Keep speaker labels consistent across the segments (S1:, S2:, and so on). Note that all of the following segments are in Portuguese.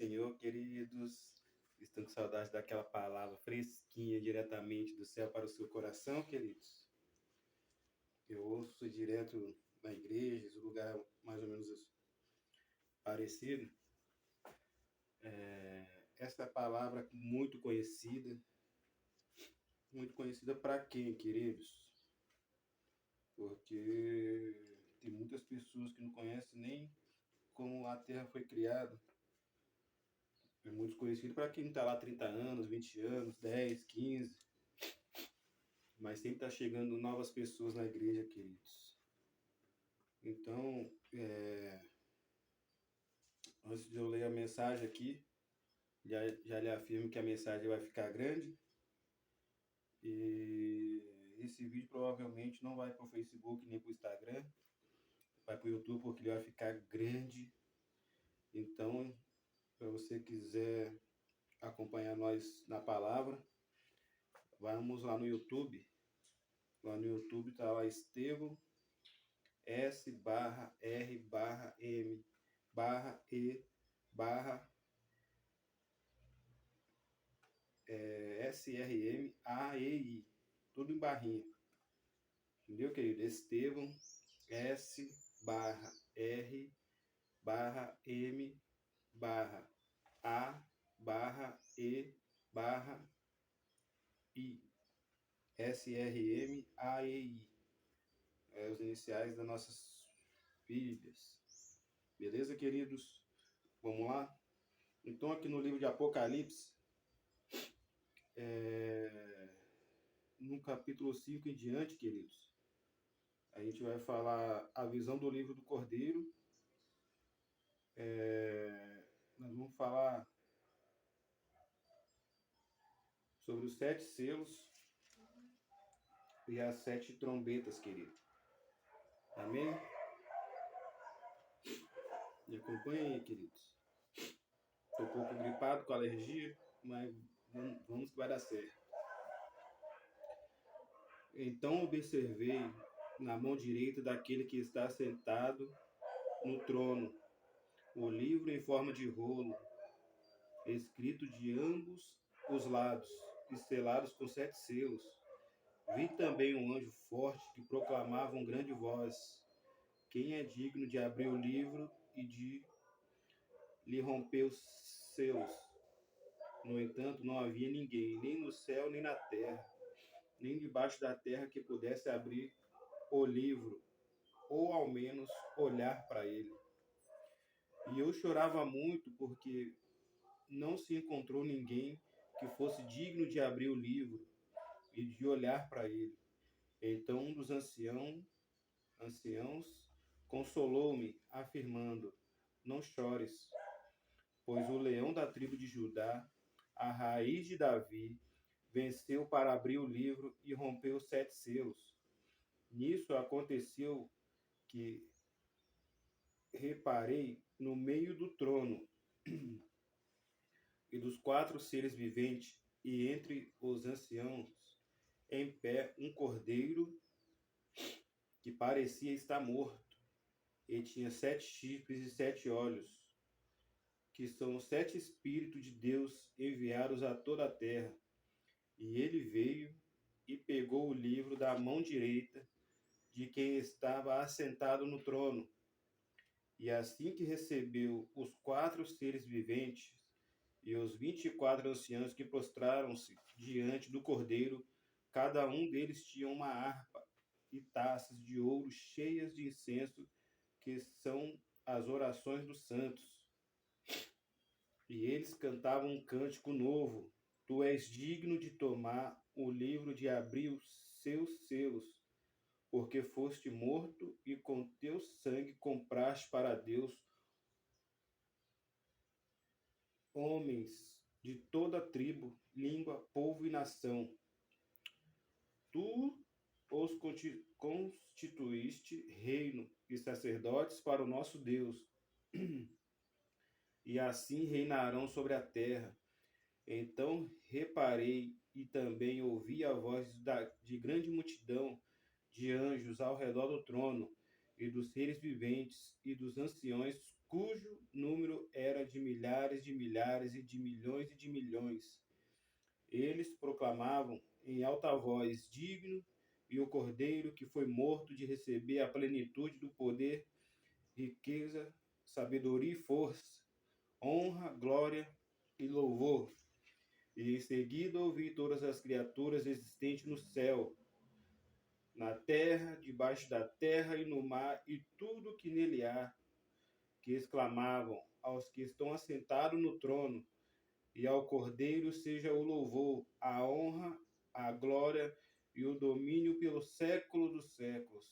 S1: Senhor, queridos. Estão com saudade daquela palavra fresquinha diretamente do céu para o seu coração, queridos? Eu ouço direto na igreja, esse lugar mais ou menos parecido. Essa palavra muito conhecida para quem, queridos? Porque tem muitas pessoas que não conhecem nem como a Terra foi criada. É muito conhecido para quem está lá 30 anos, 20 anos, 10, 15. Mas sempre está chegando novas pessoas na igreja, queridos. Então, antes de eu ler a mensagem aqui, já lhe afirmo que a mensagem vai ficar grande. E esse vídeo provavelmente não vai para o Facebook nem para o Instagram. Vai para o YouTube porque ele vai ficar grande. Então, para você quiser acompanhar nós na palavra, vamos lá no YouTube. Lá no YouTube está lá Estevão S/R/M/E/SRMAEI. Tudo em barrinha. Entendeu, querido? Estevão S/R/M/A/E/I. SRMAEI. Os iniciais das nossas Bíblias. Beleza, queridos? Vamos lá? Então, aqui no livro de Apocalipse, no capítulo 5 em diante, queridos, a gente vai falar a visão do livro do Cordeiro. Nós vamos falar sobre os 7 selos e as 7 trombetas, querido. Amém? Me acompanhem aí, queridos. Estou um pouco gripado com alergia, mas vamos que vai dar certo. Então observei na mão direita daquele que está sentado no trono o livro em forma de rolo, escrito de ambos os lados e selados com 7 selos. Vi também um anjo forte que proclamava com grande voz: quem é digno de abrir o livro e de lhe romper os selos? No entanto, não havia ninguém, nem no céu, nem na terra, nem debaixo da terra, que pudesse abrir o livro, ou ao menos olhar para ele. E eu chorava muito, porque não se encontrou ninguém que fosse digno de abrir o livro e de olhar para ele. Então um dos anciãos consolou-me, afirmando: não chores, pois o leão da tribo de Judá, a raiz de Davi, venceu para abrir o livro e romper os 7 selos. Nisso aconteceu que reparei no meio do trono e dos 4 seres viventes, e entre os anciãos, em pé, um cordeiro que parecia estar morto, e tinha 7 chifres e 7 olhos, que são os 7 Espíritos de Deus enviados a toda a terra. E ele veio e pegou o livro da mão direita de quem estava assentado no trono. E assim que recebeu os 4 seres viventes e os 24 anciãos que prostraram-se diante do cordeiro, cada um deles tinha uma harpa e taças de ouro cheias de incenso, que são as orações dos santos. E eles cantavam um cântico novo: tu és digno de tomar o livro, de abrir os seus selos, porque foste morto e com teu sangue compraste para Deus homens de toda tribo, língua, povo e nação. Tu os constituíste reino e sacerdotes para o nosso Deus, e assim reinarão sobre a terra. Então reparei e também ouvi a voz de grande multidão de anjos ao redor do trono, e dos seres viventes e dos anciões, cujo número era de milhares e de milhões. Eles proclamavam em alta voz: digno e o Cordeiro que foi morto de receber a plenitude do poder, riqueza, sabedoria e força, honra, glória e louvor. E em seguida ouvi todas as criaturas existentes no céu, na terra, debaixo da terra e no mar, e tudo que nele há, que exclamavam aos que estão assentados no trono, e ao Cordeiro seja o louvor, a honra, a glória e o domínio pelo século dos séculos.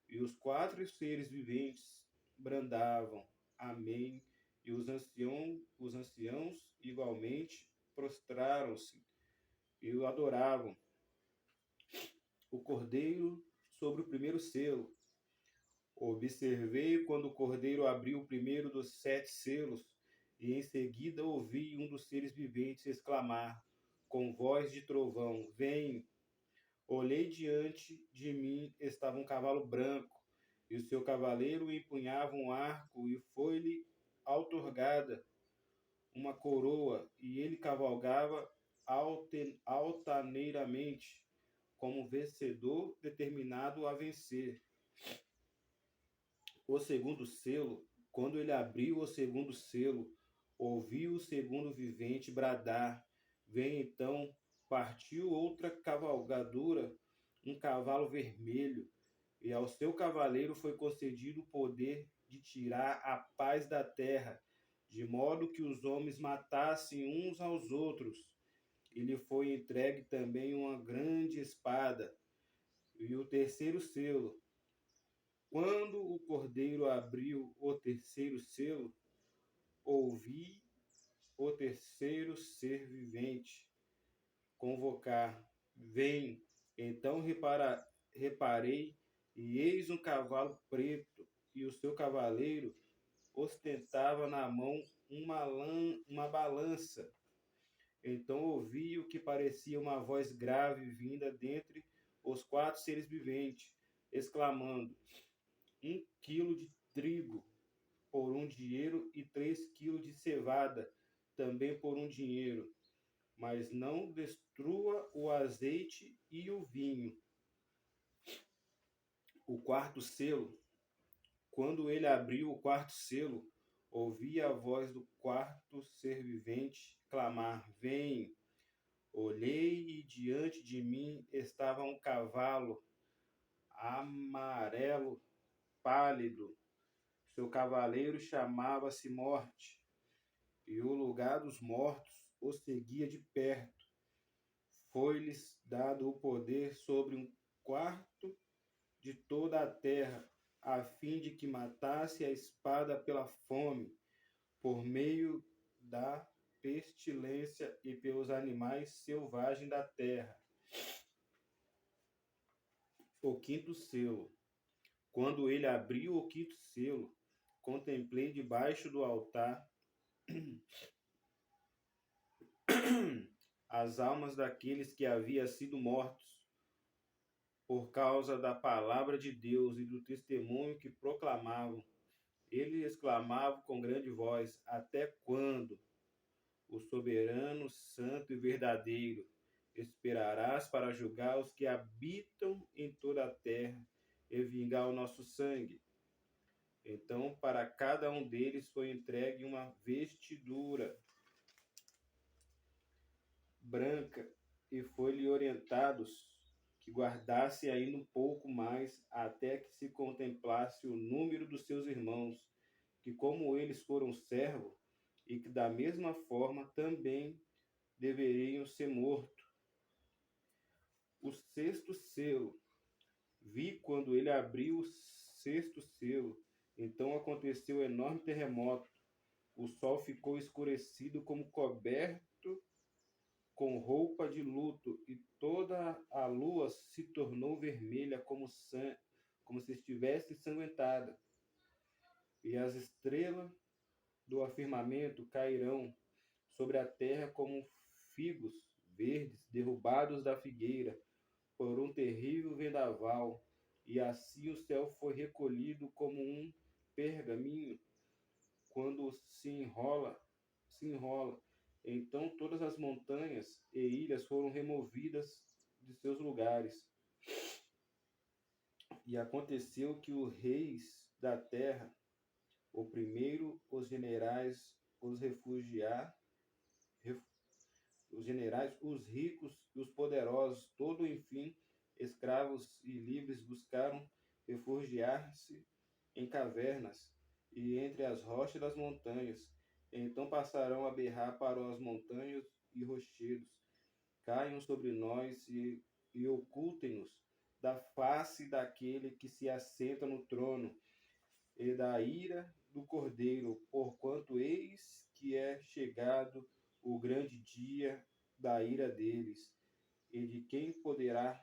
S1: E os quatro seres viventes brandavam, amém, e os anciãos igualmente prostraram-se e o adoravam. O Cordeiro sobre o primeiro selo. Observei quando o Cordeiro abriu o primeiro dos 7 selos, e em seguida ouvi um dos seres viventes exclamar, com voz de trovão: Vem! Olhei diante de mim, estava um cavalo branco, e o seu cavaleiro empunhava um arco, e foi-lhe outorgada uma coroa, e ele cavalgava altaneiramente, como vencedor determinado a vencer. O segundo selo, quando ele abriu o segundo selo, ouviu o segundo vivente bradar: Vem então, partiu outra cavalgadura, um cavalo vermelho, e ao seu cavaleiro foi concedido o poder de tirar a paz da terra, de modo que os homens matassem uns aos outros. E lhe foi entregue também uma grande espada. E o terceiro selo, quando o Cordeiro abriu o terceiro selo, ouvi o terceiro ser vivente convocar: Vem! Então reparei, e eis um cavalo preto, e o seu cavaleiro ostentava na mão uma balança. Então ouvi o que parecia uma voz grave vinda dentre os 4 seres viventes, exclamando: 1 quilo de trigo por 1 dinheiro e 3 quilos de cevada também por 1 dinheiro, mas não destrua o azeite e o vinho. O quarto selo, quando ele abriu o quarto selo, ouvi a voz do quarto ser vivente clamar: Vem! Olhei e diante de mim estava um cavalo amarelo pálido. Seu cavaleiro chamava-se Morte, e o lugar dos mortos o seguia de perto. Foi-lhes dado o poder sobre 1/4 de toda a terra, a fim de que matasse a espada pela fome, por meio da pestilência e pelos animais selvagens da terra. O quinto selo. Quando ele abriu o quinto selo, contemplei debaixo do altar as almas daqueles que haviam sido mortos por causa da palavra de Deus e do testemunho que proclamavam. Ele exclamava com grande voz: Até quando, o soberano, santo e verdadeiro, esperarás para julgar os que habitam em toda a terra e vingar o nosso sangue? Então, para cada um deles foi entregue uma vestidura branca, e foi-lhe orientados que guardasse ainda um pouco mais, até que se contemplasse o número dos seus irmãos, que como eles foram servos, e que da mesma forma também deveriam ser mortos. O sexto selo. Vi quando ele abriu o sexto selo. Então aconteceu um enorme terremoto. O sol ficou escurecido como coberto com roupa de luto, e toda a lua se tornou vermelha como se estivesse ensanguentada. E as estrelas do firmamento cairão sobre a terra como figos verdes derrubados da figueira por um terrível vendaval. E assim o céu foi recolhido como um pergaminho, quando se enrola. Então todas as montanhas e ilhas foram removidas de seus lugares. E aconteceu que os reis da terra, o primeiro, os generais, os ricos e os poderosos, todo enfim, escravos e livres, buscaram refugiar-se em cavernas e entre as rochas das montanhas. Então passarão a berrar para as montanhas e rochedos: caiam sobre nós e ocultem-nos da face daquele que se assenta no trono e da ira do Cordeiro, porquanto eis que é chegado o grande dia da ira deles, e de quem poderá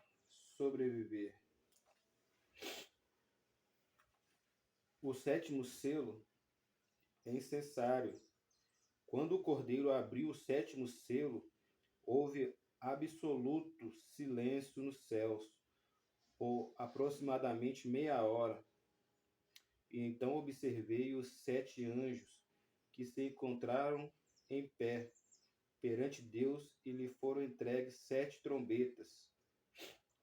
S1: sobreviver. O sétimo selo é incensário. Quando o Cordeiro abriu o sétimo selo, houve absoluto silêncio nos céus, por aproximadamente meia hora. E então observei os 7 anjos que se encontraram em pé perante Deus, e lhe foram entregues 7 trombetas.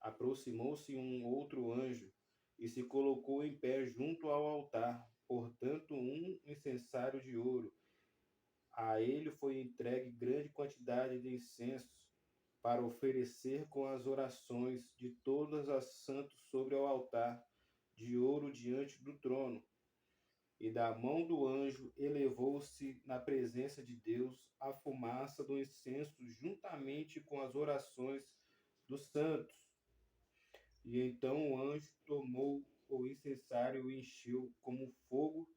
S1: Aproximou-se um outro anjo e se colocou em pé junto ao altar, portanto um incensário de ouro. A ele foi entregue grande quantidade de incenso, para oferecer com as orações de todas as santos sobre o altar de ouro diante do trono. E da mão do anjo elevou-se na presença de Deus a fumaça do incenso, juntamente com as orações dos santos. E então o anjo tomou o incensário e encheu como fogo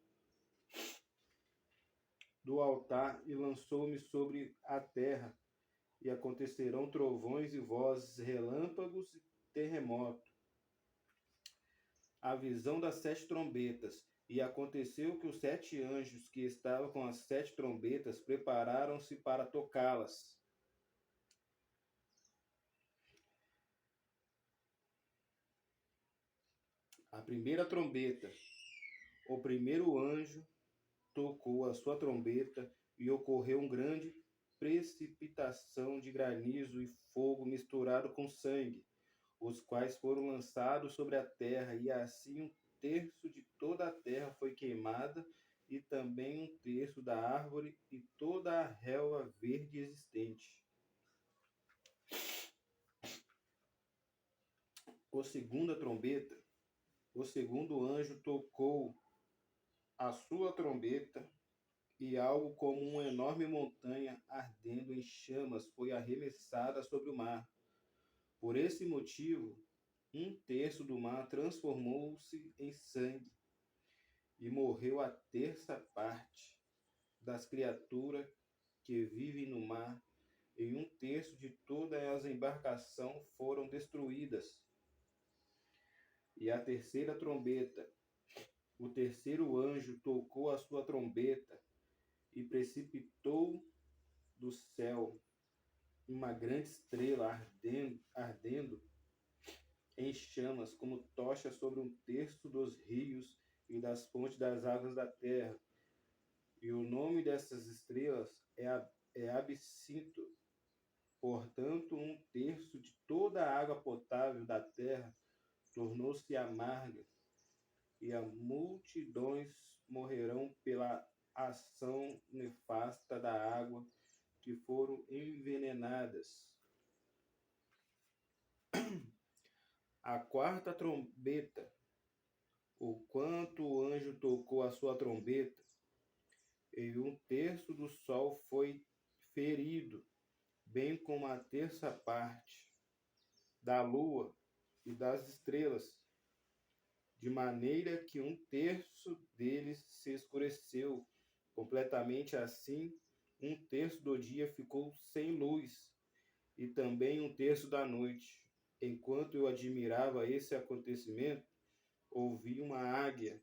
S1: do altar e lançou-me sobre a terra. E acontecerão trovões e vozes, relâmpagos e terremoto. A visão das 7 trombetas. E aconteceu que os 7 anjos que estavam com as 7 trombetas prepararam-se para tocá-las. A primeira trombeta. O primeiro anjo tocou a sua trombeta e ocorreu uma grande precipitação de granizo e fogo misturado com sangue, os quais foram lançados sobre a terra, e assim 1/3 de toda a terra foi queimada, e também 1/3 da árvore e toda a relva verde existente. O segundo anjo tocou a sua trombeta, e algo como uma enorme montanha ardendo em chamas foi arremessada sobre o mar. Por esse motivo, 1/3 do mar transformou-se em sangue, e morreu a 1/3 parte das criaturas que vivem no mar, e 1/3 de todas as embarcações foram destruídas. E a terceira trombeta. O terceiro anjo tocou a sua trombeta, e precipitou do céu uma grande estrela ardendo em chamas, como tocha sobre 1/3 dos rios e das fontes das águas da terra. E o nome dessas estrelas é Absinto. Portanto, 1/3 de toda a água potável da terra tornou-se amarga, e as multidões morrerão pela ação nefasta da água, que foram envenenadas. A quarta trombeta. O quanto o anjo tocou a sua trombeta, e 1/3 do sol foi ferido, bem como a 1/3 parte da lua e das estrelas, de maneira que 1/3 deles se escureceu completamente. Assim, 1/3 do dia ficou sem luz, e também 1/3 da noite. Enquanto eu admirava esse acontecimento, ouvi uma águia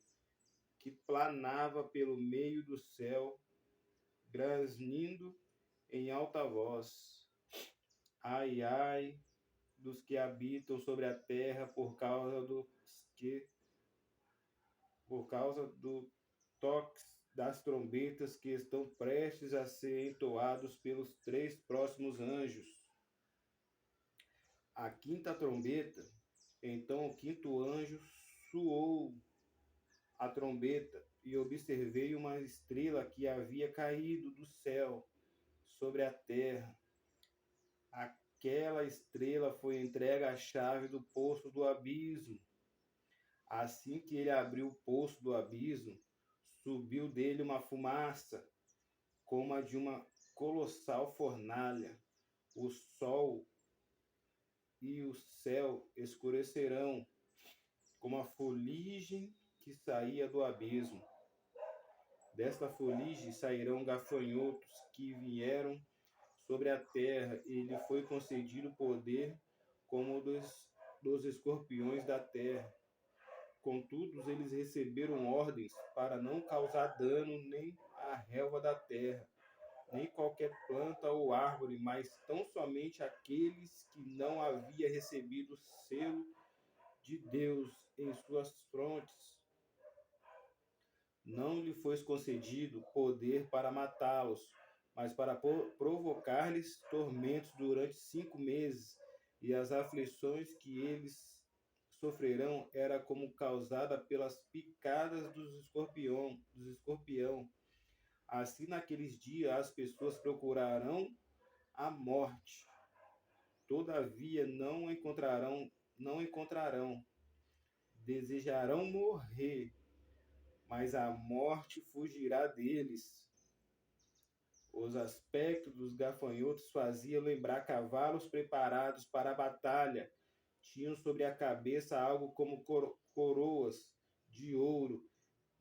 S1: que planava pelo meio do céu, grasnindo em alta voz: ai, ai dos que habitam sobre a terra por causa do das trombetas que estão prestes a ser entoados pelos 3 próximos anjos. A quinta trombeta, então o quinto anjo soou a trombeta, e observei uma estrela que havia caído do céu sobre a terra. Aquela estrela foi entregue à chave do poço do abismo. Assim que ele abriu o poço do abismo, subiu dele uma fumaça, como a de uma colossal fornalha. O sol e o céu escurecerão, como a fuligem que saía do abismo. Desta fuligem sairão gafanhotos que vieram sobre a terra, e lhe foi concedido poder como dos escorpiões da terra. Contudo, eles receberam ordens para não causar dano nem à relva da terra, nem qualquer planta ou árvore, mas tão somente aqueles que não havia recebido o selo de Deus em suas frontes. Não lhe foi concedido poder para matá-los, mas para provocar-lhes tormentos durante 5 meses, e as aflições que eles sofrerão era como causada pelas picadas dos escorpião. Assim, naqueles dias, as pessoas procurarão a morte, todavia não encontrarão. Desejarão morrer, mas a morte fugirá deles. Os aspectos dos gafanhotos faziam lembrar cavalos preparados para a batalha. Tinham sobre a cabeça algo como coroas de ouro,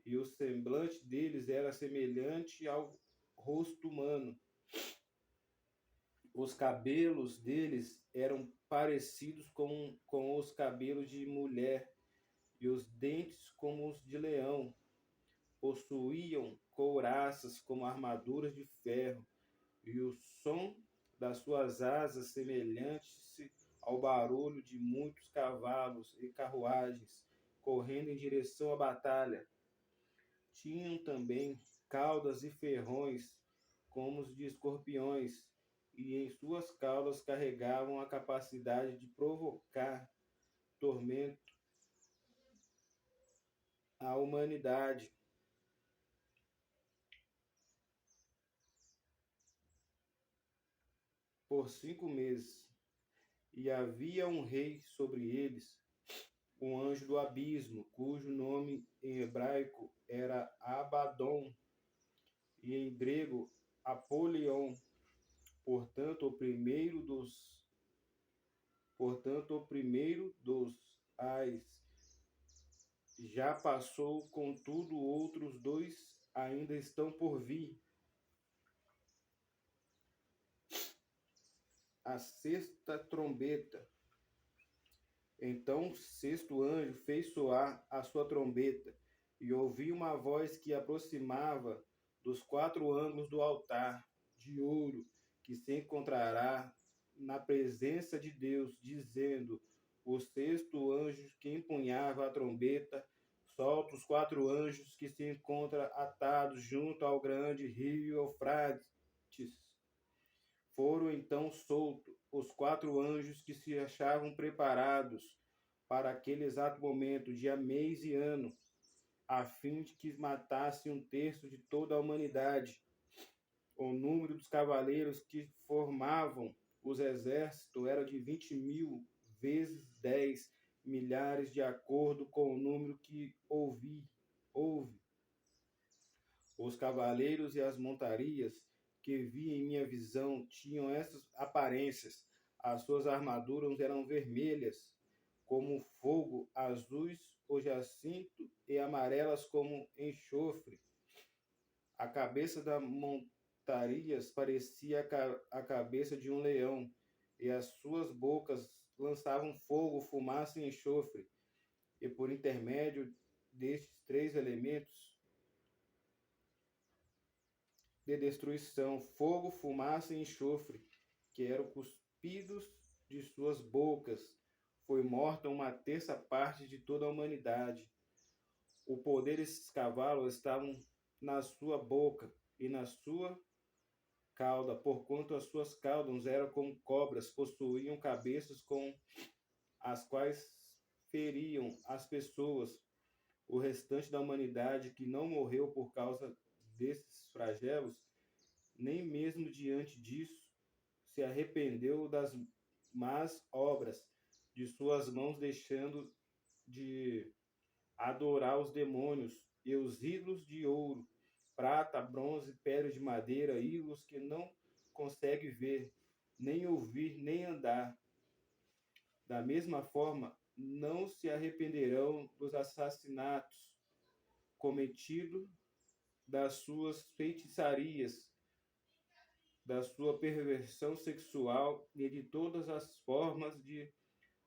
S1: e o semblante deles era semelhante ao rosto humano. Os cabelos deles eram parecidos com os cabelos de mulher, e os dentes como os de leão. Possuíam couraças como armaduras de ferro, e o som das suas asas semelhante ao barulho de muitos cavalos e carruagens correndo em direção à batalha. Tinham também caudas e ferrões como os de escorpiões, e em suas caudas carregavam a capacidade de provocar tormento à humanidade. Por 5 meses. E havia um rei sobre eles, um anjo do abismo, cujo nome em hebraico era Abaddon, e em grego Apolion. Portanto, o primeiro dos ais já passou, contudo, outros 2 ainda estão por vir. A sexta trombeta. Então o sexto anjo fez soar a sua trombeta, e ouvi uma voz que aproximava dos 4 ângulos do altar de ouro, que se encontrará na presença de Deus, dizendo: o sexto anjo que empunhava a trombeta solta os 4 anjos que se encontram atados junto ao grande rio Eufrates. Foram então soltos os 4 anjos que se achavam preparados para aquele exato momento, dia, mês e ano, a fim de que matassem 1/3 de toda a humanidade. O número dos cavaleiros que formavam os exércitos era de 20.000 vezes 10 milhares, de acordo com o número que houve. Os cavaleiros e as montarias que vi em minha visão tinham essas aparências. As suas armaduras eram vermelhas como fogo, azuis o jacinto e amarelas como enxofre. A cabeça das montarias parecia a cabeça de um leão, e as suas bocas lançavam fogo, fumaça e enxofre. E por intermédio destes 3 elementos de destruição, fogo, fumaça e enxofre, que eram cuspidos de suas bocas, foi morta 1/3 parte de toda a humanidade. O poder desses cavalos estavam na sua boca e na sua cauda, porquanto as suas caudas eram como cobras, possuíam cabeças com as quais feriam as pessoas. O restante da humanidade que não morreu por causa desses flagelos, nem mesmo diante disso, se arrependeu das más obras de suas mãos, deixando de adorar os demônios e os ídolos de ouro, prata, bronze, pedra de madeira, ídolos que não consegue ver, nem ouvir, nem andar. Da mesma forma, não se arrependerão dos assassinatos cometidos, das suas feitiçarias, da sua perversão sexual e de todas as formas de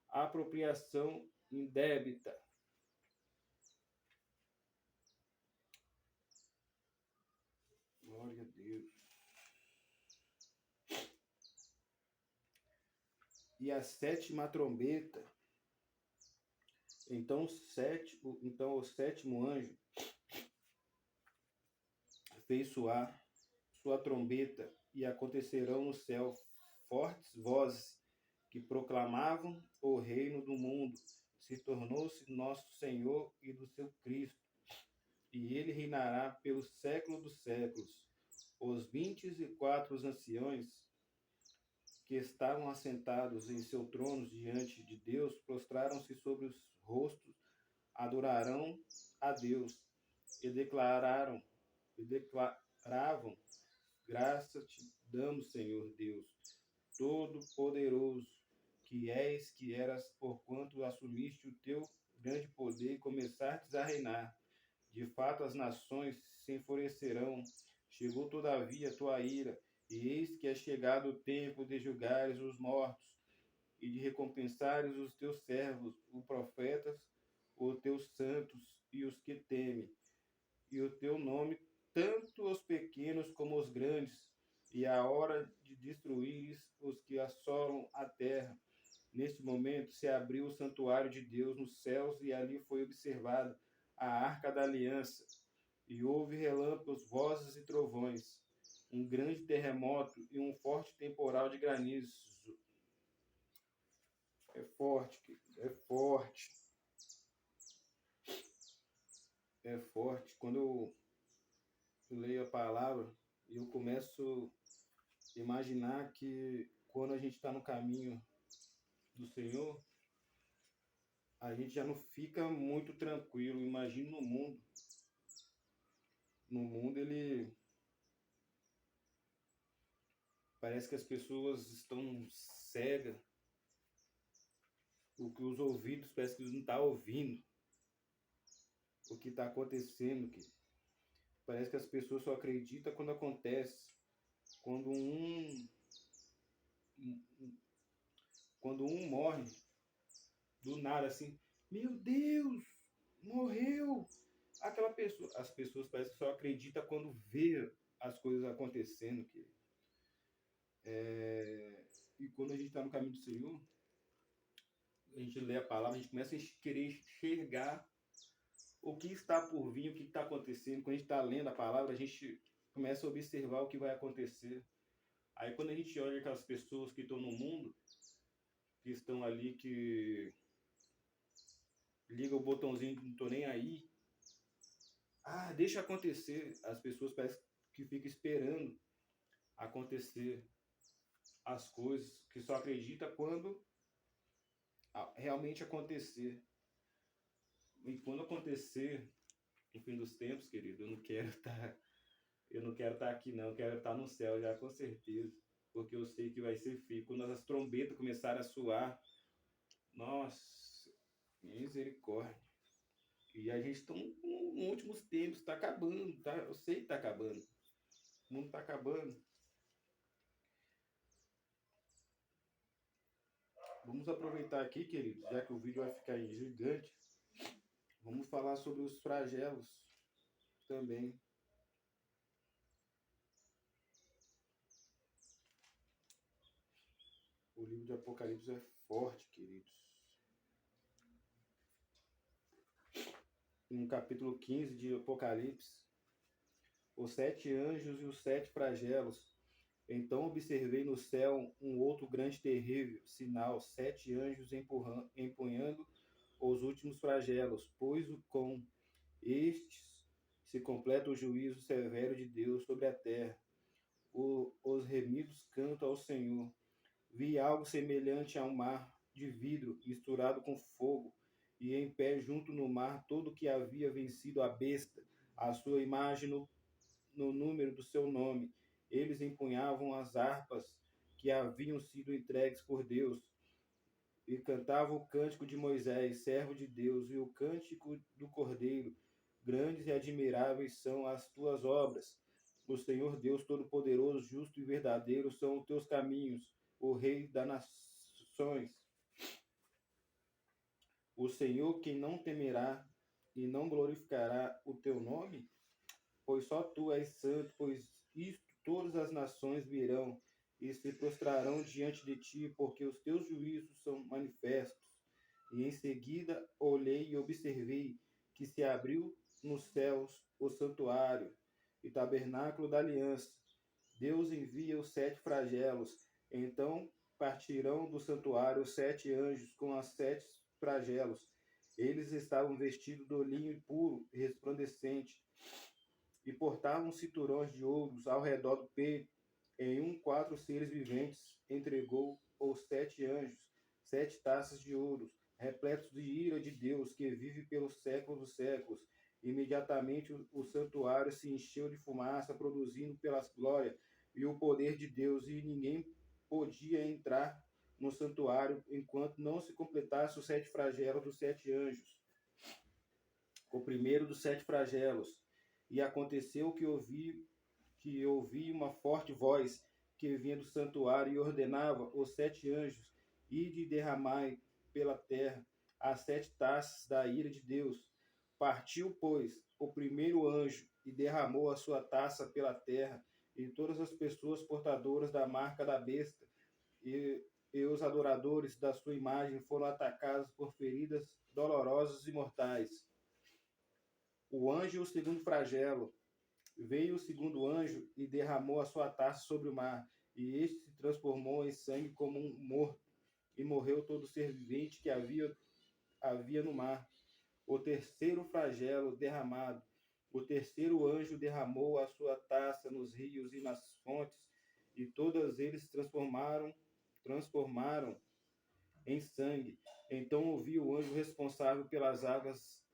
S1: apropriação indébita. Glória a Deus. E a sétima trombeta. Então o sétimo anjo fez soar sua trombeta, e acontecerão no céu fortes vozes que proclamavam: o reino do mundo se tornou-se nosso Senhor e do seu Cristo, e ele reinará pelos séculos dos séculos. Os 24 anciões que estavam assentados em seus tronos diante de Deus prostraram-se sobre os rostos, adorarão a Deus e declaravam: graças te damos, Senhor Deus, Todo-Poderoso, que eras, porquanto assumiste o teu grande poder e começastes a reinar. De fato, as nações se enfurecerão. Chegou, todavia, a tua ira, e eis que é chegado o tempo de julgares os mortos e de recompensares os teus servos, os profetas, os teus santos e os que temem, e o teu nome, tanto os pequenos como os grandes, e a hora de destruir os que assolam a terra. Neste momento se abriu o santuário de Deus nos céus, e ali foi observada a arca da aliança, e houve relâmpagos, vozes e trovões, um grande terremoto e um forte temporal de granizo. É forte, é forte. É forte. Quando eu leio a palavra, eu começo a imaginar que quando a gente está no caminho do Senhor, a gente já não fica muito tranquilo. Imagina no mundo. No mundo, ele parece que as pessoas estão cegas. O que os ouvidos parece que eles não estão ouvindo o que está acontecendo. Parece que as pessoas só acreditam quando acontece. Quando um morre, do nada, assim, meu Deus, morreu aquela pessoa. As pessoas parecem que só acreditam quando vê as coisas acontecendo. E quando a gente está no caminho do Senhor, a gente lê a palavra, a gente começa a querer enxergar o que está por vir, o que está acontecendo. Quando a gente está lendo a palavra, a gente começa a observar o que vai acontecer. Aí quando a gente olha aquelas pessoas que estão no mundo, que estão ali, que liga o botãozinho, não tô nem aí. Deixa acontecer. As pessoas parecem que ficam esperando acontecer as coisas, que só acredita quando realmente acontecer. E quando acontecer, no fim dos tempos, querido, eu não quero estar aqui não, eu quero estar no céu já, com certeza, porque eu sei que vai ser feio. Quando as trombetas começarem a soar, nossa, misericórdia. E a gente está nos últimos tempos, está acabando, tá? Eu sei que está acabando. O mundo está acabando. Vamos aproveitar aqui, queridos, já que o vídeo vai ficar gigante. Vamos falar sobre os flagelos também. O livro de Apocalipse é forte, queridos. No capítulo 15 de Apocalipse, os 7 anjos e os 7 flagelos. Então observei no céu um outro grande terrível sinal, 7 anjos empunhando os últimos flagelos, pois com estes se completa o juízo severo de Deus sobre a terra. Os remidos cantam ao Senhor. Vi algo semelhante a um mar de vidro misturado com fogo, e em pé junto no mar todo que havia vencido a besta, a sua imagem no número do seu nome. Eles empunhavam as harpas que haviam sido entregues por Deus, e cantavam o cântico de Moisés, servo de Deus, e o cântico do Cordeiro. Grandes e admiráveis são as tuas obras. O Senhor Deus Todo-Poderoso, justo e verdadeiro são os teus caminhos, o Rei das nações. O Senhor, quem não temerá e não glorificará o teu nome? Pois só tu és santo, pois isto todas as nações virão e se prostrarão diante de ti, porque os teus juízos são manifestos. E em seguida olhei e observei que se abriu nos céus o santuário e tabernáculo da aliança. Deus envia os 7 flagelos, então partirão do santuário os 7 anjos com as 7 flagelos. Eles estavam vestidos de linho puro e resplandecente, e portavam cinturões de ouros ao redor do peito. Em 4 seres viventes entregou aos 7 anjos 7 taças de ouro, repletos de ira de Deus, que vive pelos séculos dos séculos. Imediatamente o santuário se encheu de fumaça, produzindo pela glória e o poder de Deus, e ninguém podia entrar no santuário enquanto não se completasse os 7 flagelos dos 7 anjos. O primeiro dos 7 flagelos. E aconteceu que ouvi uma forte voz que vinha do santuário e ordenava os 7 anjos: ide e derramai pela terra as 7 taças da ira de Deus. Partiu, pois, o primeiro anjo e derramou a sua taça pela terra, e todas as pessoas portadoras da marca da besta e os adoradores da sua imagem foram atacados por feridas dolorosas e mortais. O anjo e o segundo flagelo. Veio o segundo anjo e derramou a sua taça sobre o mar, e este se transformou em sangue como um morto, e morreu todo ser vivente que havia no mar. O terceiro flagelo derramado. O terceiro anjo derramou a sua taça nos rios e nas fontes, e todos eles transformaram em sangue. Então ouvi o anjo responsável pelas águas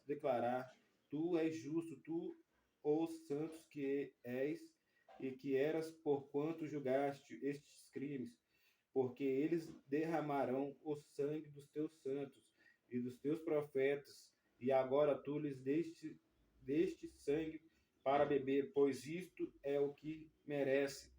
S1: declarar: tu és justo, tu os santos que és e que eras, porquanto julgaste estes crimes, porque eles derramarão o sangue dos teus santos e dos teus profetas, e agora tu lhes deste sangue para beber, pois isto é o que merece.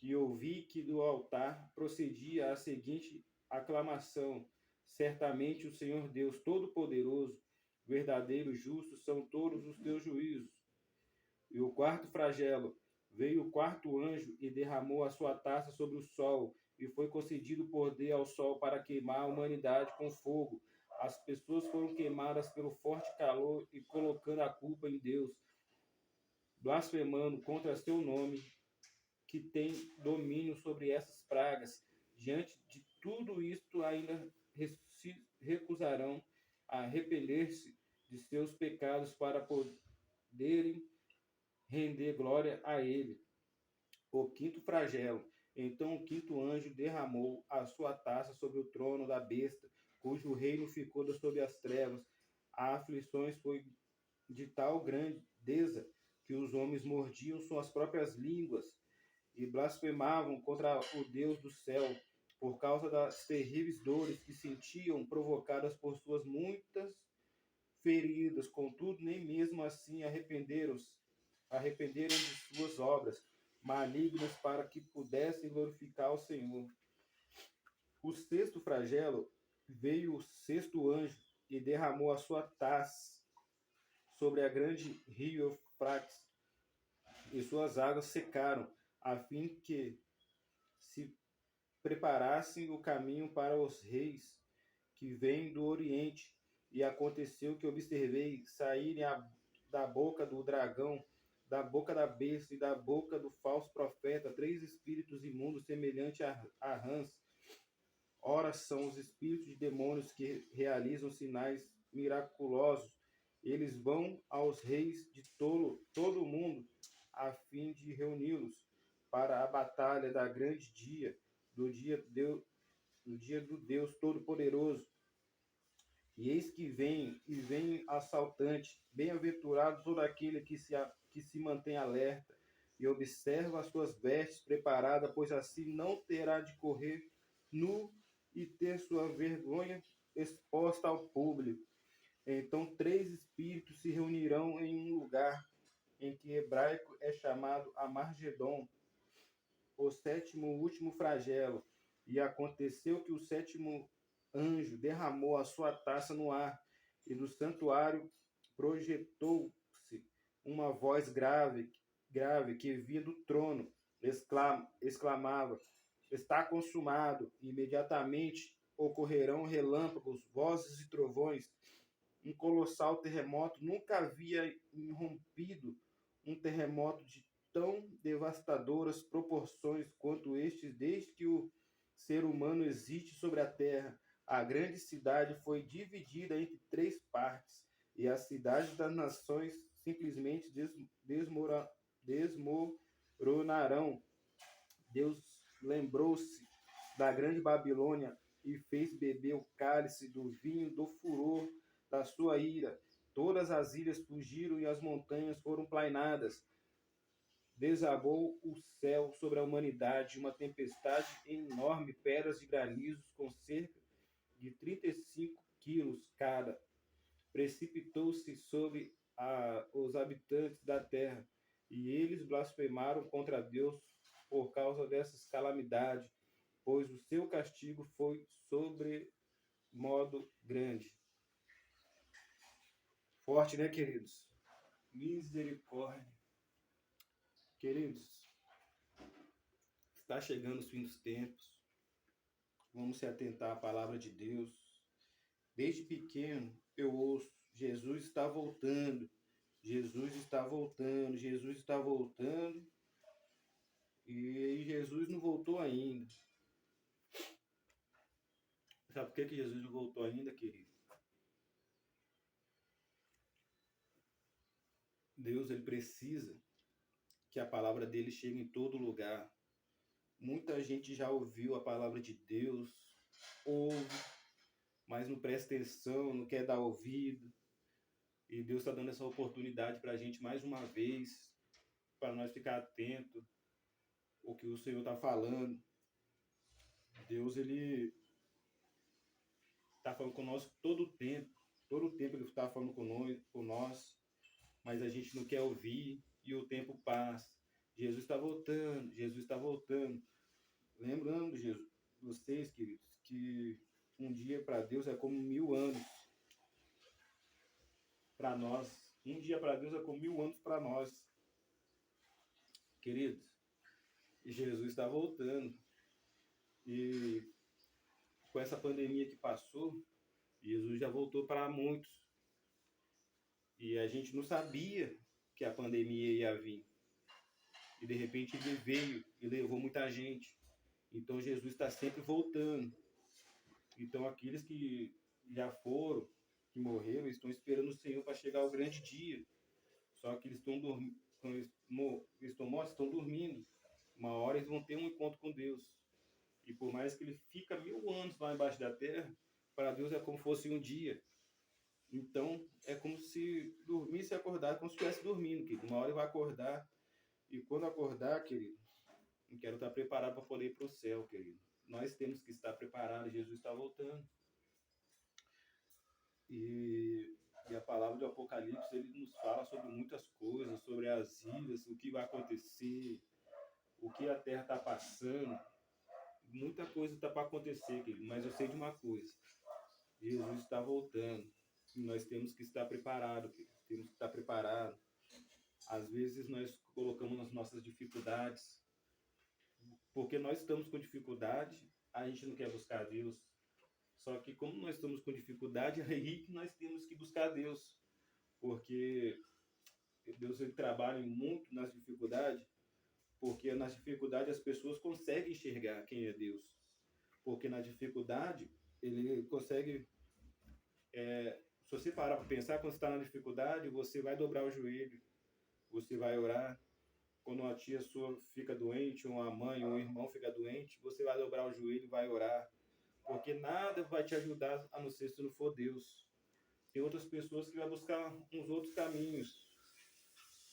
S1: E ouvi que do altar procedia a seguinte aclamação: certamente o Senhor Deus Todo-Poderoso, verdadeiro e justo são todos os teus juízos. E o quarto flagelo. Veio o quarto anjo e derramou a sua taça sobre o sol, e foi concedido poder ao sol para queimar a humanidade com fogo. As pessoas foram queimadas pelo forte calor e colocando a culpa em Deus, blasfemando contra seu nome, que tem domínio sobre essas pragas. Diante de tudo isto, ainda se recusarão a arrepender-se de seus pecados para poderem render glória a ele. O quinto flagelo. Então o quinto anjo derramou a sua taça sobre o trono da besta, cujo reino ficou sob as trevas. A aflições foi de tal grandeza que os homens mordiam suas próprias línguas e blasfemavam contra o Deus do céu, por causa das terríveis dores que sentiam provocadas por suas muitas feridas. Contudo, nem mesmo assim arrependeram de suas obras malignas para que pudessem glorificar o Senhor. O sexto flagelo. Veio o sexto anjo e derramou a sua taça sobre a grande rio Eufrates, e suas águas secaram, a fim que se preparassem o caminho para os reis que vêm do Oriente. E aconteceu que observei saírem da boca do dragão da boca da besta e da boca do falso profeta, 3 espíritos imundos semelhantes a rãs. Ora, são os espíritos de demônios que realizam sinais miraculosos. Eles vão aos reis de todo o mundo a fim de reuni-los para a batalha da grande dia, do dia do Deus Todo-Poderoso. E eis que vem assaltante. Bem-aventurado todo aquele que se mantém alerta e observa as suas vestes preparadas, pois assim não terá de correr nu e ter sua vergonha exposta ao público. Então 3 espíritos se reunirão em um lugar em que hebraico é chamado Amargedon, o sétimo último flagelo. E aconteceu que o sétimo anjo derramou a sua taça no ar, e do santuário projetou-se uma voz grave que vinha do trono, exclamava: está consumado. E imediatamente ocorrerão relâmpagos, vozes e trovões. Um colossal terremoto. Nunca havia irrompido um terremoto de tão devastadoras proporções quanto este desde que o ser humano existe sobre a terra. A grande cidade foi dividida entre 3 partes, e as cidades das nações simplesmente desmoronarão. Deus lembrou-se da grande Babilônia e fez beber o cálice do vinho do furor da sua ira. Todas as ilhas fugiram e as montanhas foram plainadas. Desabou o céu sobre a humanidade uma tempestade enorme, pedras de granizos com cerca de 35 quilos cada. Precipitou-se sobre os habitantes da terra, e eles blasfemaram contra Deus por causa dessas calamidades, pois o seu castigo foi sobre modo grande. Forte, né, queridos? Misericórdia. Queridos, está chegando o fim dos tempos. Vamos se atentar à palavra de Deus. Desde pequeno eu ouço: Jesus está voltando, Jesus está voltando, Jesus está voltando. E Jesus não voltou ainda. Sabe por que Jesus não voltou ainda, querido? Deus, ele precisa que a palavra dele chegue em todo lugar. Muita gente já ouviu a palavra de Deus, ouve, mas não presta atenção, não quer dar ouvido. E Deus está dando essa oportunidade para a gente mais uma vez, para nós ficar atento ao que o Senhor está falando. Deus, ele está falando conosco todo o tempo ele está falando com nós, mas a gente não quer ouvir e o tempo passa. Jesus está voltando, Jesus está voltando. Lembrando, Jesus, vocês, queridos, que um dia para Deus é como 1000 anos para nós. Um dia para Deus é como 1000 anos para nós. Queridos, Jesus está voltando. E com essa pandemia que passou, Jesus já voltou para muitos. E a gente não sabia que a pandemia ia vir. E de repente ele veio e levou muita gente. Então Jesus está sempre voltando. Então aqueles que já foram, que morreram, estão esperando o Senhor para chegar ao grande dia. Só que eles estão dormindo, estão mortos, estão dormindo. Uma hora eles vão ter um encontro com Deus. E por mais que ele fica 1000 anos lá embaixo da terra, para Deus é como se fosse um dia. Então é como se dormisse e acordasse, como se estivesse dormindo, querido. Uma hora ele vai acordar. E quando acordar, querido, eu quero estar preparado para poder ir para o céu, querido. Nós temos que estar preparados, Jesus está voltando. E a palavra do Apocalipse, ele nos fala sobre muitas coisas, sobre as ilhas, o que vai acontecer, o que a terra está passando. Muita coisa está para acontecer, querido, mas eu sei de uma coisa: Jesus está voltando. E nós temos que estar preparados, querido. Temos que estar preparados. Às vezes nós colocamos nas nossas dificuldades, porque nós estamos com dificuldade, a gente não quer buscar Deus. Só que como nós estamos com dificuldade, é aí que nós temos que buscar Deus. Porque Deus ele trabalha muito nas dificuldades, porque nas dificuldades as pessoas conseguem enxergar quem é Deus. Porque na dificuldade, ele consegue. Se você parar para pensar, quando você está na dificuldade, você vai dobrar o joelho, você vai orar. Quando uma tia sua fica doente, ou uma mãe, ou um irmão fica doente, você vai dobrar o joelho e vai orar. Porque nada vai te ajudar a não ser se não for Deus. Tem outras pessoas que vão buscar uns outros caminhos.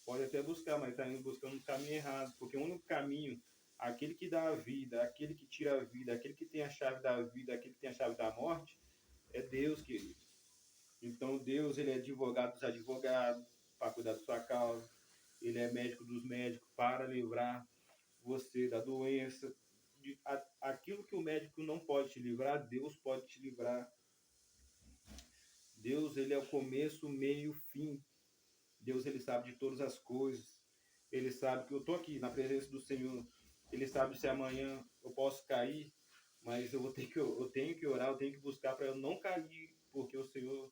S1: Pode até buscar, mas está indo buscando um caminho errado. Porque o único caminho, aquele que dá a vida, aquele que tira a vida, aquele que tem a chave da vida, aquele que tem a chave da morte, é Deus, querido. Então Deus, ele é advogado dos advogados, para cuidar da sua causa. Ele é médico dos médicos, para livrar você da doença. Aquilo que o médico não pode te livrar, Deus pode te livrar. Deus, ele é o começo, o meio, o fim. Deus, ele sabe de todas as coisas. Ele sabe que eu estou aqui na presença do Senhor. Ele sabe se amanhã eu posso cair, mas eu tenho que orar, eu tenho que buscar para eu não cair, porque o Senhor,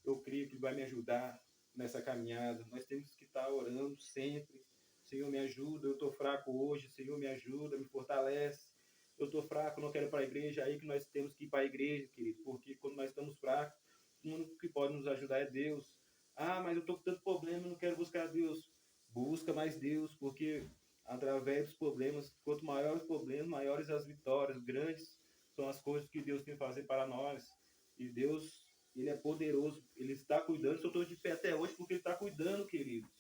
S1: eu creio que vai me ajudar nessa caminhada. Nós temos que estar orando sempre. Senhor, me ajuda, eu estou fraco hoje. Senhor, me ajuda, me fortalece. Eu estou fraco, não quero ir para a igreja. Aí que nós temos que ir para a igreja, querido, porque quando nós estamos fracos, o único que pode nos ajudar é Deus. Ah, mas eu estou com tanto problema, não quero buscar Deus. Busca mais Deus, porque através dos problemas, quanto maiores os problemas, maiores as vitórias, grandes são as coisas que Deus tem a fazer para nós. E Deus, ele é poderoso, ele está cuidando. Se eu estou de pé até hoje, porque ele está cuidando, queridos.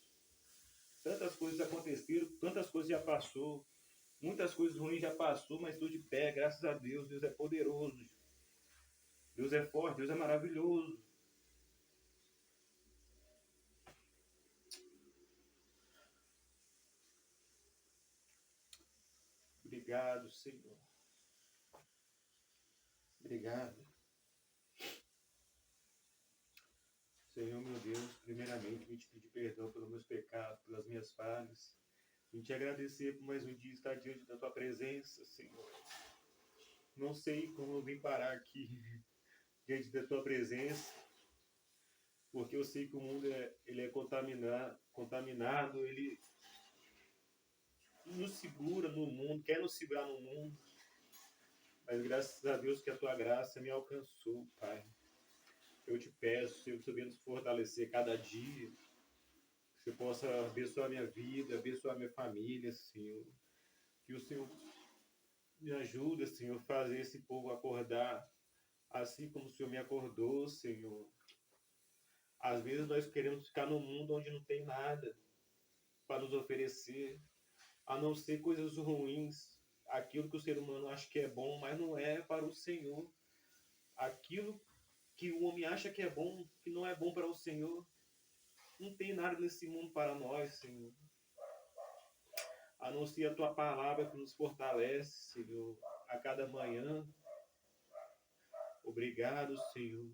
S1: Tantas coisas aconteceram, tantas coisas já passou, muitas coisas ruins já passou, mas estou de pé, graças a Deus. Deus é poderoso, Deus é forte, Deus é maravilhoso. Obrigado, Senhor. Obrigado. Senhor, meu Deus, primeiramente, me te pedir perdão pelos meus pecados, pelas minhas falhas. E te agradecer por mais um dia estar diante da tua presença, Senhor. Não sei como eu vim parar aqui diante da tua presença, porque eu sei que o mundo ele é contaminado, ele nos segura no mundo, quer nos segurar no mundo. Mas graças a Deus que a tua graça me alcançou, Pai. Eu te peço, Senhor, que você venha nos fortalecer cada dia. Que você possa abençoar a minha vida, abençoar a minha família, Senhor. Que o Senhor me ajude, Senhor, a fazer esse povo acordar assim como o Senhor me acordou, Senhor. Às vezes nós queremos ficar num mundo onde não tem nada para nos oferecer, a não ser coisas ruins. Aquilo que o ser humano acha que é bom, mas não é para o Senhor. Aquilo que o homem acha que é bom, que não é bom para o Senhor. Não tem nada nesse mundo para nós, Senhor. A não ser a tua palavra que nos fortalece, Senhor, a cada manhã. Obrigado, Senhor.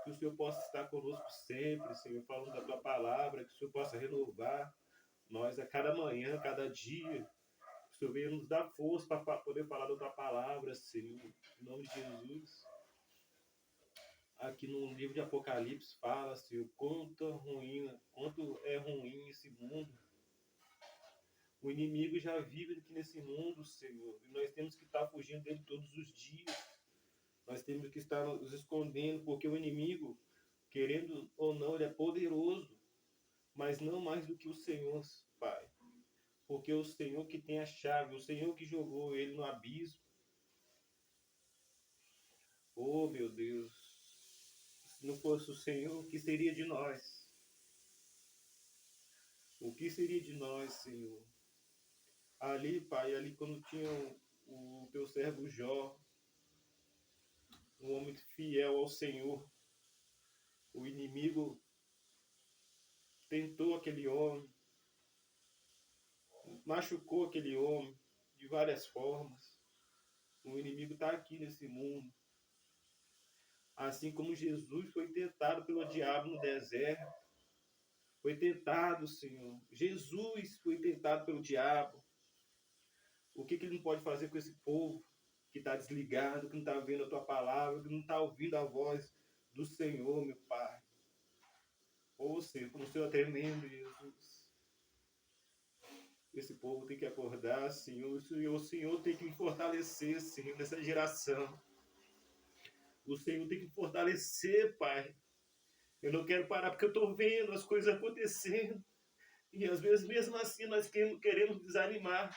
S1: Que o Senhor possa estar conosco sempre, Senhor, falando da tua palavra, que o Senhor possa renovar nós a cada manhã, a cada dia. Que o Senhor venha nos dar força para poder falar da tua palavra, Senhor. Em nome de Jesus. Aqui no livro de Apocalipse fala, Senhor, quanto é ruim esse mundo. O inimigo já vive aqui nesse mundo, Senhor, e nós temos que estar fugindo dele todos os dias. Nós temos que estar nos escondendo, porque o inimigo, querendo ou não, ele é poderoso, mas não mais do que o Senhor, Pai. Porque o Senhor que tem a chave, o Senhor que jogou ele no abismo. Oh, meu Deus, se não fosse o Senhor, o que seria de nós? O que seria de nós, Senhor? Ali, Pai, ali quando tinha o teu servo Jó, um homem fiel ao Senhor, o inimigo tentou aquele homem, machucou aquele homem de várias formas. O inimigo está aqui nesse mundo. Assim como Jesus foi tentado pelo diabo no deserto. Foi tentado, Senhor. Jesus foi tentado pelo diabo. O que ele não pode fazer com esse povo que está desligado, que não está vendo a tua palavra, que não está ouvindo a voz do Senhor, meu Pai? Ô, Senhor, como o Senhor é tremendo, Jesus. Esse povo tem que acordar, Senhor. O Senhor tem que fortalecer, Senhor, nessa geração. O Senhor tem que fortalecer, Pai. Eu não quero parar porque eu estou vendo as coisas acontecendo. E às vezes, mesmo assim, nós queremos desanimar.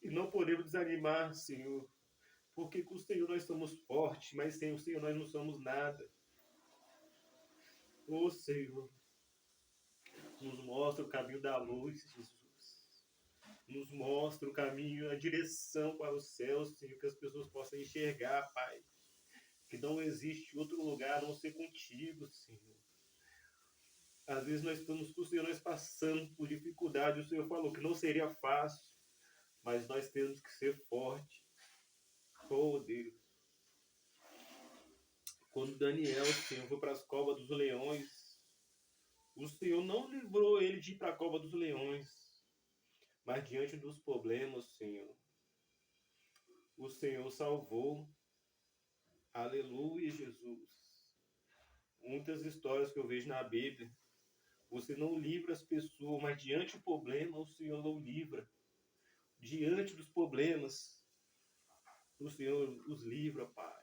S1: E não podemos desanimar, Senhor. Porque com o Senhor nós somos fortes, mas sem o Senhor nós não somos nada. Ô, Senhor, nos mostra o caminho da luz, Jesus. Nos mostra o caminho, a direção para o céu, Senhor, que as pessoas possam enxergar, Pai. Que não existe outro lugar a não ser contigo, Senhor. Às vezes nós estamos com o Senhor, nós passamos por dificuldade. O Senhor falou que não seria fácil, mas nós temos que ser fortes. Oh, Deus. Quando Daniel, Senhor, foi para as covas dos leões, o Senhor não livrou ele de ir para a cova dos leões. Mas diante dos problemas, Senhor, o Senhor salvou. Aleluia, Jesus. Muitas histórias que eu vejo na Bíblia, você não livra as pessoas, mas diante do problema, o Senhor não livra. Diante dos problemas, o Senhor os livra, Pai.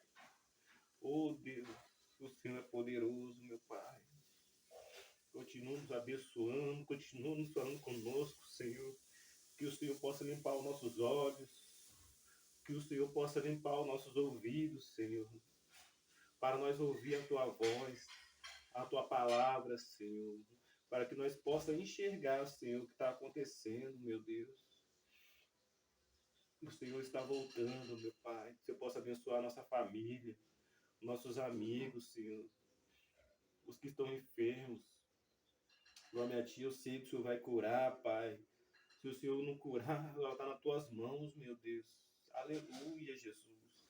S1: Oh, Deus, o Senhor é poderoso, meu Pai. Continua nos abençoando, continua nos falando conosco, Senhor. Que o Senhor possa limpar os nossos olhos, que o Senhor possa limpar os nossos ouvidos, Senhor, para nós ouvir a Tua voz, a Tua palavra, Senhor, para que nós possamos enxergar, Senhor, o que está acontecendo, meu Deus. O Senhor está voltando, meu Pai, que o Senhor possa abençoar a nossa família, nossos amigos, Senhor, os que estão enfermos. A minha tia, eu sei que o Senhor vai curar, Pai. Se o Senhor não curar, ela está nas tuas mãos, meu Deus. Aleluia, Jesus.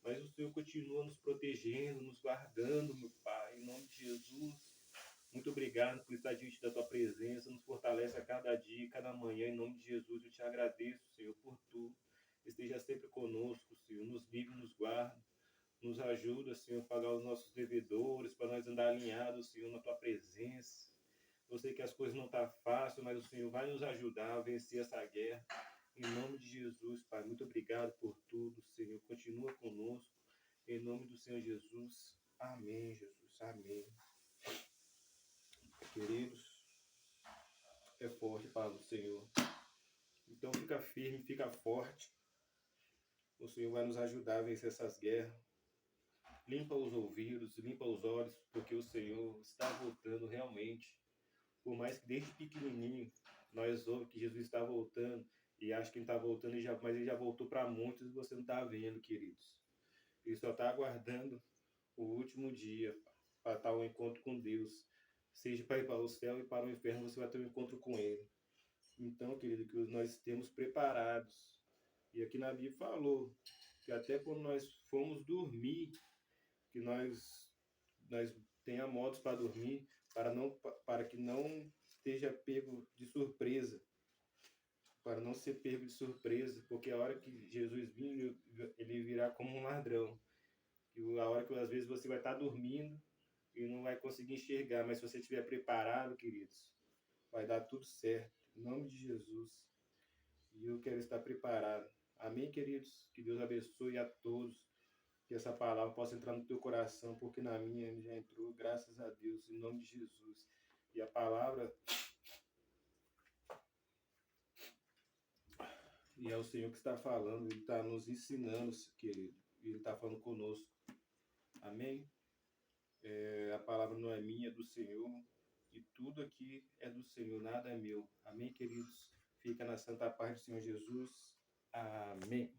S1: Mas o Senhor continua nos protegendo, nos guardando, meu Pai. Em nome de Jesus. Muito obrigado por estar diante da tua presença. Nos fortalece a cada dia, cada manhã. Em nome de Jesus, eu te agradeço, Senhor, por tudo. Esteja sempre conosco, Senhor. Nos livre, nos guarda. Nos ajuda, Senhor, a pagar os nossos devedores, para nós andar alinhados, Senhor, na tua presença. Eu sei que as coisas não estão fáceis, mas o Senhor vai nos ajudar a vencer essa guerra. Em nome de Jesus, Pai, muito obrigado por tudo, Senhor. Continua conosco. Em nome do Senhor Jesus. Amém, Jesus. Amém. Queridos, é forte a palavra do Senhor. Então fica firme, fica forte. O Senhor vai nos ajudar a vencer essas guerras. Limpa os ouvidos, limpa os olhos, porque o Senhor está voltando realmente. Por mais que desde pequenininho nós ouvimos que Jesus está voltando e acha que ele está voltando, mas ele já voltou para muitos e você não está vendo, queridos. Ele só está aguardando o último dia para estar um encontro com Deus. Seja para ir para o céu e para o inferno, você vai ter um encontro com Ele. Então, querido, que nós estemos preparados. E aqui na Bíblia falou que até quando nós fomos dormir, que nós tenha modos para dormir, para que não esteja pego de surpresa, para não ser pego de surpresa, porque a hora que Jesus vir, ele virá como um ladrão. E a hora que às vezes você vai estar dormindo e não vai conseguir enxergar, mas se você estiver preparado, queridos, vai dar tudo certo. Em nome de Jesus. E eu quero estar preparado. Amém, queridos? Que Deus abençoe a todos. Que essa palavra possa entrar no teu coração, porque na minha ele já entrou, graças a Deus, em nome de Jesus. E a palavra, e é o Senhor que está falando, Ele está nos ensinando, querido, e Ele está falando conosco. Amém? A palavra não é minha, é do Senhor, e tudo aqui é do Senhor, nada é meu. Amém, queridos? Fica na santa paz do Senhor Jesus. Amém.